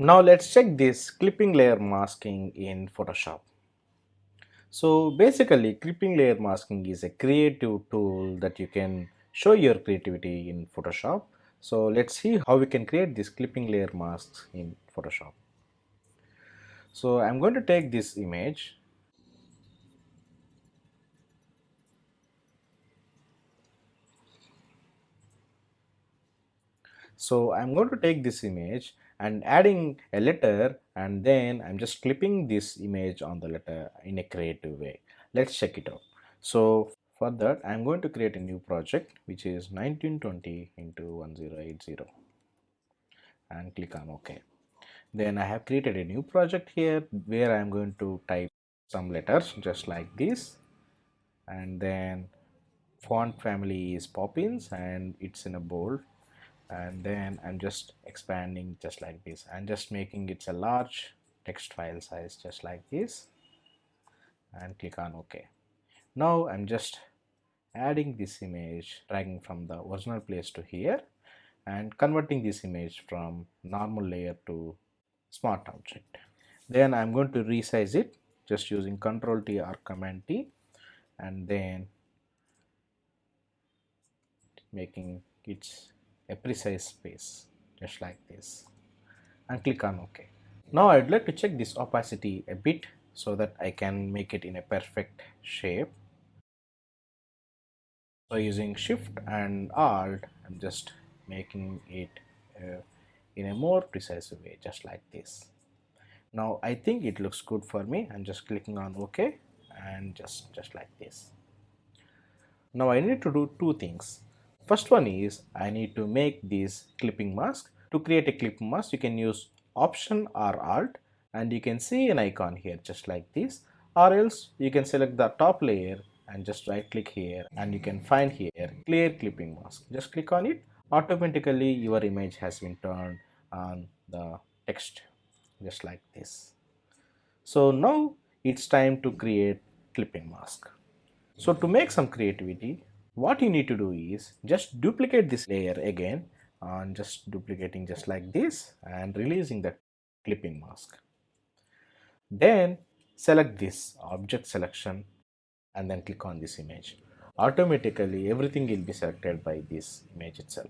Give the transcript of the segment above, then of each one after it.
Now let's check this clipping layer masking in Photoshop. So basically clipping layer masking is a creative tool that you can show your creativity in Photoshop. So let's see how we can create this clipping layer masks in Photoshop. So I'm going to take this image. So I'm going to take this image and adding a letter, and then I'm just clipping this image on the letter in a creative way. Let's check it out. So for that I'm going to create a new project which is 1920 into 1080 and click on OK. Then I have created a new project here where I'm going to type some letters just like this, and then font family is Poppins and it's in a bold, and then I'm just expanding just like this and just making it a large text file size just like this and click on OK. Now I'm just adding this image, dragging from the original place to here and converting this image from normal layer to smart object. Then I'm going to resize it just using Ctrl T or Command T, and then making it a precise space just like this and click on OK. Now I'd like to check this opacity a bit so that I can make it in a perfect shape. So using Shift and Alt, I'm just making it in a more precise way just like this. Now I think it looks good for me. I'm just clicking on OK and just like this. Now I need to do two things. First one is I need to make this clipping mask. To create a clip mask you can use Option or Alt, and you can see an icon here just like this, or else you can select the top layer and just right click here and you can find here clear clipping mask. Just click on it, automatically your image has been turned on the text just like this. So now it's time to create clipping mask. So to make some creativity, what you need to do is just duplicate this layer again, and just duplicating just like this and releasing the clipping mask. Then select this object selection and then click on this image. Automatically everything will be selected by this image itself.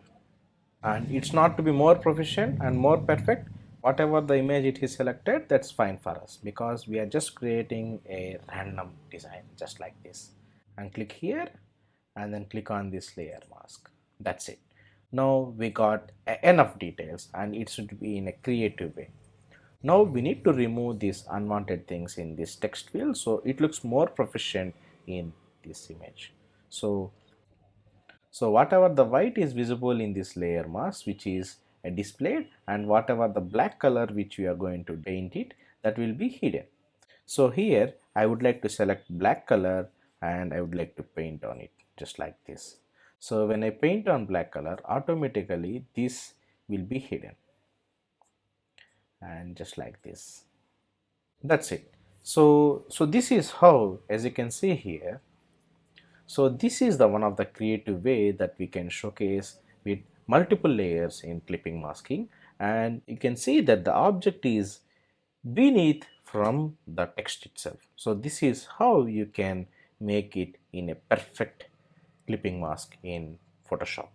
And it's not to be more proficient and more perfect. Whatever the image it is selected, that's fine for us because we are just creating a random design just like this. And click here and then click on this layer mask. That's it. Now we got enough details and it should be in a creative way. Now we need to remove these unwanted things in this text field so it looks more proficient in this image. So whatever the white is visible in this layer mask which is displayed, and whatever the black color which we are going to paint it, that will be hidden. So here I would like to select black color and I would like to paint on it just like this. So when I paint on black color, automatically this will be hidden and just like this. That's it. So this is how, as you can see here, so this is the one of the creative way that we can showcase with multiple layers in clipping masking, and you can see that the object is beneath from the text itself. So this is how you can make it in a perfect clipping mask in Photoshop.